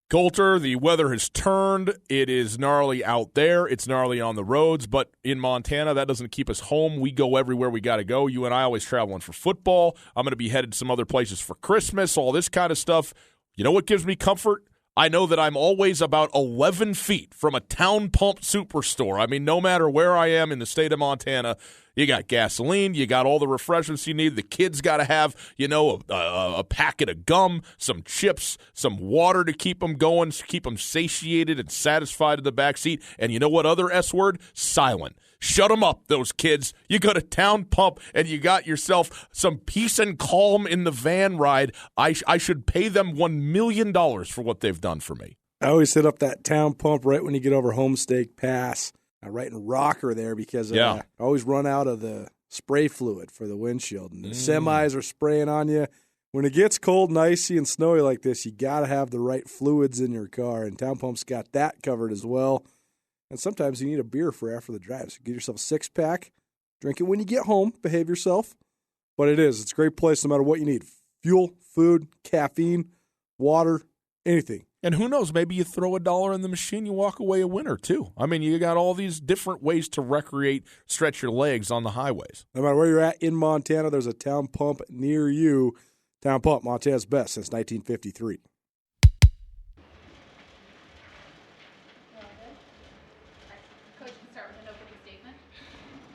Coulter, the weather has turned. It is gnarly out there. It's gnarly on the roads. But in Montana, that doesn't keep us home. We go everywhere we got to go. You and I always traveling for football. I'm going to be headed some other places for Christmas, all this kind of stuff. You know what gives me comfort? I know that I'm always about 11 feet from a Town Pump Superstore. I mean, no matter where I am in the state of Montana, you got gasoline, you got all the refreshments you need. The kids got to have, a packet of gum, some chips, some water to keep them going, keep them satiated and satisfied in the back seat. And you know what other S word? Silent. Shut them up, those kids. You go to Town Pump and you got yourself some peace and calm in the van ride. I should pay them $1 million for what they've done for me. I always hit up that Town Pump right when you get over Homestake Pass, right in Rocker there, because I always run out of the spray fluid for the windshield. And the semis are spraying on you. When it gets cold and icy and snowy like this, you got to have the right fluids in your car, and Town Pump's got that covered as well. And sometimes you need a beer for after the drive. So get yourself a six-pack, drink it when you get home, behave yourself. But it's a great place no matter what you need. Fuel, food, caffeine, water, anything. And who knows, maybe you throw $1 in the machine, you walk away a winner too. I mean, you got all these different ways to recreate, stretch your legs on the highways. No matter where you're at in Montana, there's a Town Pump near you. Town Pump, Montana's best since 1953.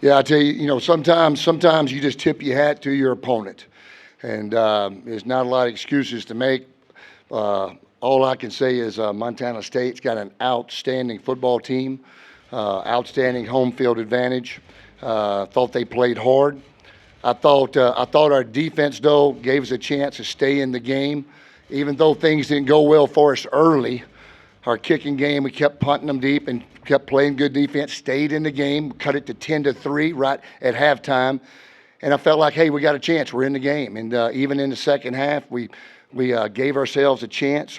Yeah, I tell you, sometimes you just tip your hat to your opponent, and there's not a lot of excuses to make. All I can say is Montana State's got an outstanding football team, outstanding home field advantage. Thought they played hard. I thought our defense, though, gave us a chance to stay in the game, even though things didn't go well for us early. Our kicking game, we kept punting them deep and kept playing good defense, stayed in the game, cut it to 10-3 right at halftime. And I felt like, hey, we got a chance. We're in the game. And even in the second half, we gave ourselves a chance.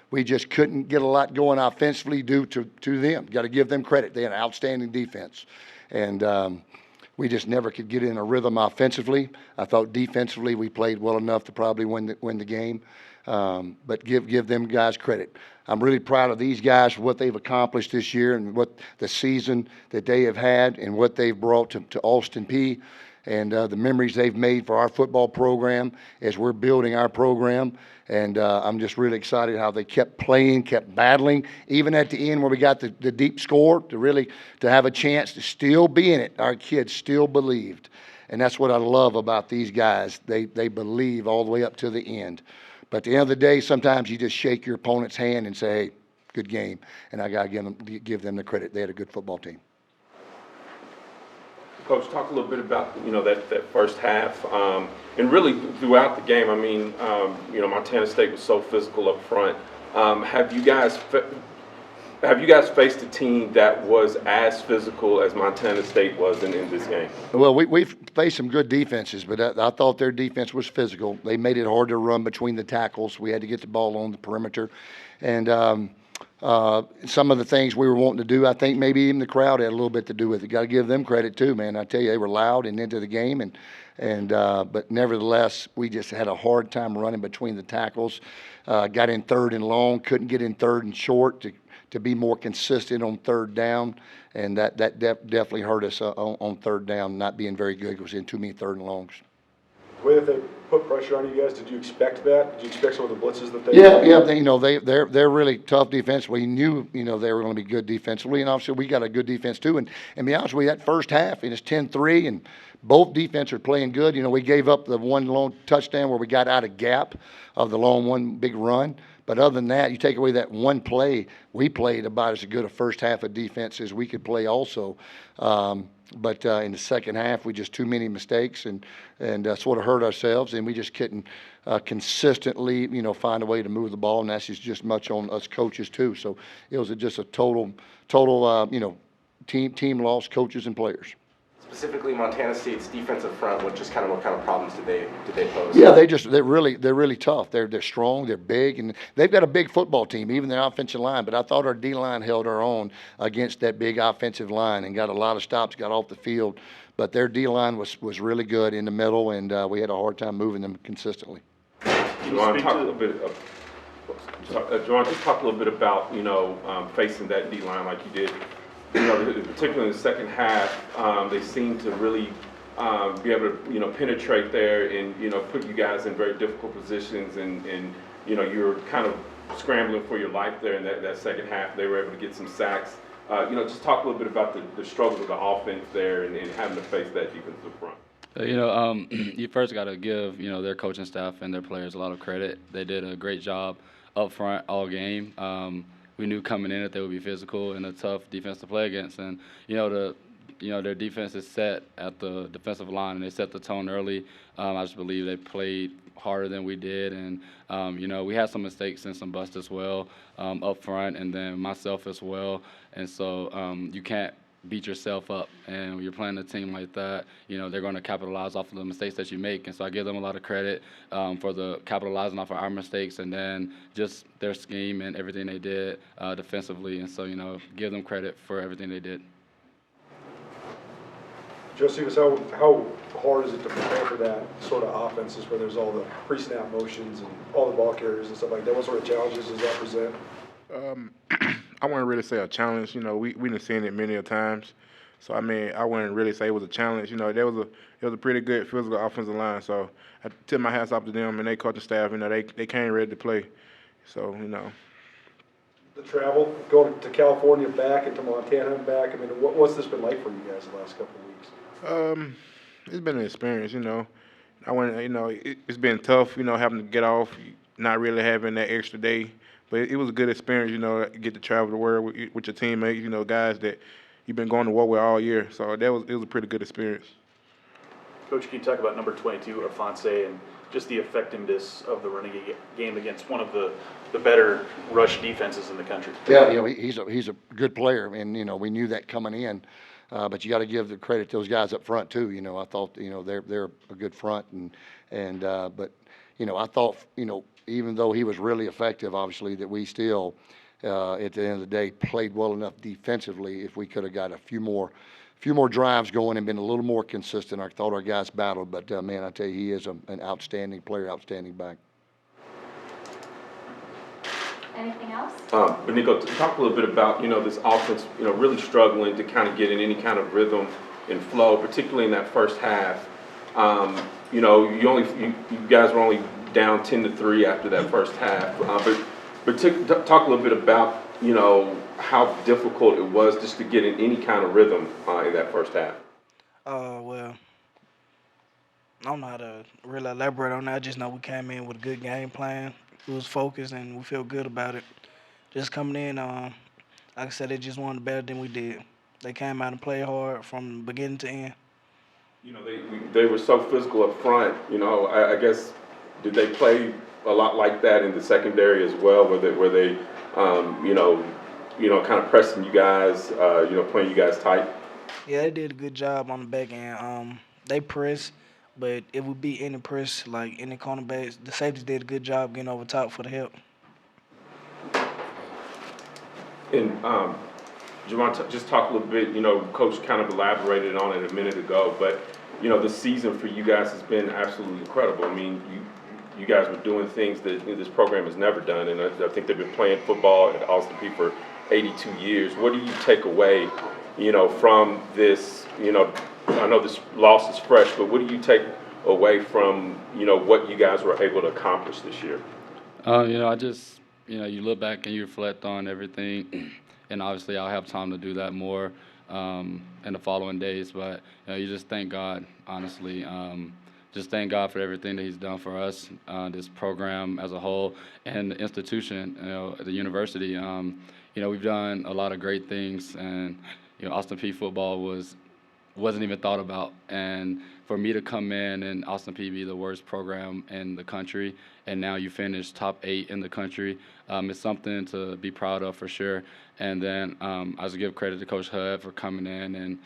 We just couldn't get a lot going offensively due to them. Got to give them credit. They had an outstanding defense. And we just never could get in a rhythm offensively. I thought defensively we played well enough to probably win the game. But give them guys credit. I'm really proud of these guys for what they've accomplished this year and what the season that they have had and what they've brought to Austin Peay and the memories they've made for our football program as we're building our program. And I'm just really excited how they kept playing, kept battling, even at the end where we got the deep score to have a chance to still be in it. Our kids still believed. And that's what I love about these guys. They believe all the way up to the end. But at the end of the day, sometimes you just shake your opponent's hand and say, hey, good game. And I got to give them the credit. They had a good football team. Coach, talk a little bit about, that first half. And really throughout the game, I mean, Montana State was so physical up front. Have you guys faced a team that was as physical as Montana State was in this game? Well, we've faced some good defenses, but I thought their defense was physical. They made it hard to run between the tackles. We had to get the ball on the perimeter. And some of the things we were wanting to do, I think maybe even the crowd had a little bit to do with it. Got to give them credit too, man. I tell you, they were loud and into the game, but nevertheless, we just had a hard time running between the tackles. Got in third and long, couldn't get in third and short to be more consistent on third down, and that definitely hurt us on third down, not being very good. It was in too many third and longs. The way that they put pressure on you guys, did you expect that? Did you expect some of the blitzes that they? Yeah. They're really tough defensively. We knew they were going to be good defensively, and obviously we got a good defense too. And be honest with you, that first half, it's 10-3, and both defense are playing good. We gave up the one lone touchdown where we got out of gap of the long one big run. But other than that, you take away that one play, we played about as good a first half of defense as we could play also. But in the second half, we just too many mistakes and sort of hurt ourselves, and we just couldn't consistently, find a way to move the ball, and that's just much on us coaches too. So it was just a total, team loss, coaches and players. Specifically, Montana State's defensive front, what kind of problems did they pose? Yeah, they're really tough. They're strong, they're big, and they've got a big football team, even their offensive line. But I thought our D line held our own against that big offensive line and got a lot of stops, got off the field. But their D line was really good in the middle, and we had a hard time moving them consistently. You want to talk a little bit Javaughn, just talk a little bit about, facing that D-line like you did. Particularly in the second half, they seem to really be able to, penetrate there and, put you guys in very difficult positions. And you were kind of scrambling for your life there in that second half. They were able to get some sacks. Just talk a little bit about the struggles of the offense there and having to face that defensive front. You first got to give, their coaching staff and their players a lot of credit. They did a great job up front all game. We knew coming in that they would be physical and a tough defense to play against. And, their defense is set at the defensive line, and they set the tone early. I just believe they played harder than we did. And, we had some mistakes and some busts as well up front, and then myself as well. And so you can't beat yourself up. And when you're playing a team like that, they're going to capitalize off of the mistakes that you make. And so I give them a lot of credit for the capitalizing off of our mistakes and then just their scheme and everything they did defensively. And so, give them credit for everything they did. Josephus, how hard is it to prepare for that sort of offenses where there's all the pre-snap motions and all the ball carriers and stuff like that? What sort of challenges does that present? I wouldn't really say a challenge. We've seen it many a times. So, I wouldn't really say it was a challenge. It was a pretty good physical offensive line. So, I tip my hats off to them and they coaching staff. They came ready to play. So, The travel, going to California back and to Montana and back, what's this been like for you guys the last couple of weeks? It's been an experience, I went, it's been tough, having to get off, not really having that extra day. But it was a good experience, get to travel the world with your teammates, guys that you've been going to war with all year. So it was a pretty good experience. Coach, can you talk about number 22, Alphonse, and just the effectiveness of the running game against one of the better rush defenses in the country? Yeah, he's a good player, and we knew that coming in. But you got to give the credit to those guys up front too. I thought they're a good front, but I thought even though he was really effective, obviously that we still at the end of the day played well enough defensively. If we could have got a few more drives going and been a little more consistent, I thought our guys battled. But man, I tell you, he is an outstanding player, outstanding back. Anything else? Baniko, talk a little bit about, this offense, really struggling to kind of get in any kind of rhythm and flow, particularly in that first half. You guys were only down 10-3 after that first half. But talk a little bit about, how difficult it was just to get in any kind of rhythm in that first half. Well, I don't know how to really elaborate on that. I just know we came in with a good game plan. We was focused, and we feel good about it. Just coming in, like I said, they just wanted better than we did. They came out and played hard from beginning to end. They were so physical up front. I guess, did they play a lot like that in the secondary as well, where they kind of pressing you guys, playing you guys tight? Yeah, they did a good job on the back end. They pressed. But if we beat any press, like any cornerbacks, the safeties did a good job getting over top for the help. And Javaughn, just talk a little bit, Coach kind of elaborated on it a minute ago, but, the season for you guys has been absolutely incredible. You guys were doing things that this program has never done, and I think they've been playing football at Austin Peay for 82 years. What do you take away, from this, I know this loss is fresh, but what do you take away from, what you guys were able to accomplish this year? I just, you look back and you reflect on everything, and obviously I'll have time to do that more in the following days. But, you just thank God, honestly. Just thank God for everything that he's done for us, this program as a whole, and the institution, the university. We've done a lot of great things, and, Austin Peay football wasn't even thought about. And for me to come in and Austin Peay be the worst program in the country, and now you finish top 8 in the country, it's something to be proud of for sure. And then I just give credit to Coach Hud for coming in and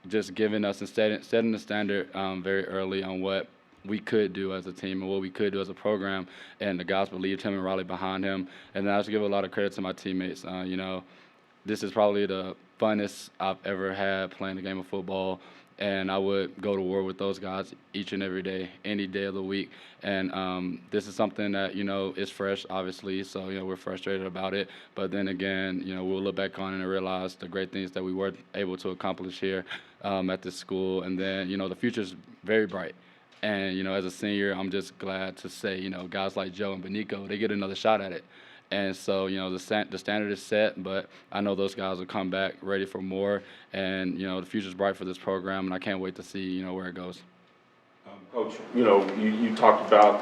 just giving us and setting the standard very early on what we could do as a team and what we could do as a program. And the guys believed him and rallied behind him. And then I just give a lot of credit to my teammates. This is probably the funnest I've ever had playing the game of football. and I would go to war with those guys each and every day, any day of the week. And this is something that, is fresh, obviously, so, we're frustrated about it. But then again, we'll look back on it and realize the great things that we were able to accomplish here at this school. And then, the future's very bright. And, as a senior, I'm just glad to say, guys like Joe and Baniko, they get another shot at it. And so, the standard is set, but I know those guys will come back ready for more. And, the future's bright for this program, and I can't wait to see, where it goes. Coach, you talked about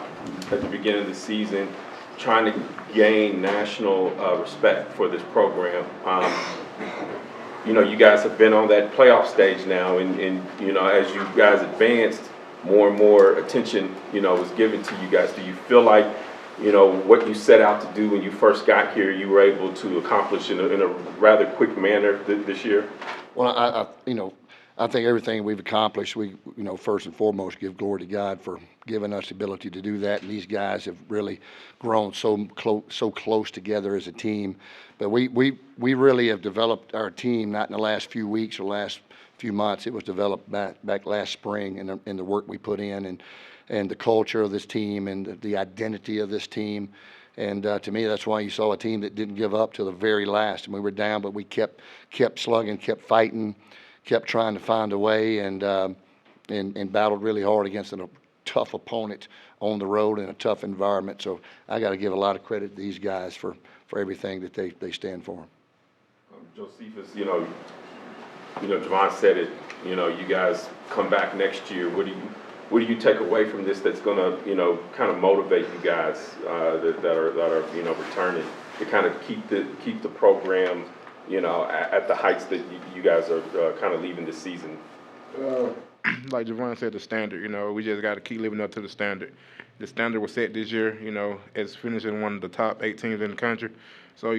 at the beginning of the season trying to gain national respect for this program. You guys have been on that playoff stage now, and as you guys advanced, more and more attention, was given to you guys. Do you feel like, what you set out to do when you first got here, you were able to accomplish in a rather quick manner this year? Well, I think everything we've accomplished, we, first and foremost give glory to God for giving us the ability to do that. And these guys have really grown so close together as a team. But we really have developed our team, not in the last few weeks or last few months. It was developed back last spring in the work we put in and the culture of this team and the identity of this team. And to me, that's why you saw a team that didn't give up till the very last. And we were down, but we kept slugging, kept fighting, kept trying to find a way, and battled really hard against a tough opponent on the road in a tough environment. So I got to give a lot of credit to these guys for everything that they stand for. Josephus, Javaughn said it. You guys come back next year. What do you take away from this that's going to kind of motivate you guys that are returning to kind of keep the program at the heights that you guys are kind of leaving this season? Like Javaughn said, the standard. We just got to keep living up to the standard. The standard was set this year. As finishing one of the top 8 teams in the country. So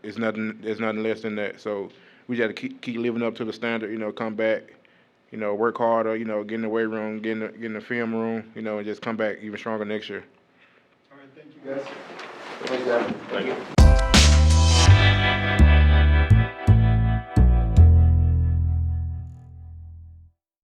it's nothing. There's nothing less than that. So we got to keep living up to the standard. Come back. Work harder. Get in the weight room, get in the film room. And just come back even stronger next year. All right, thank you guys. Thank you.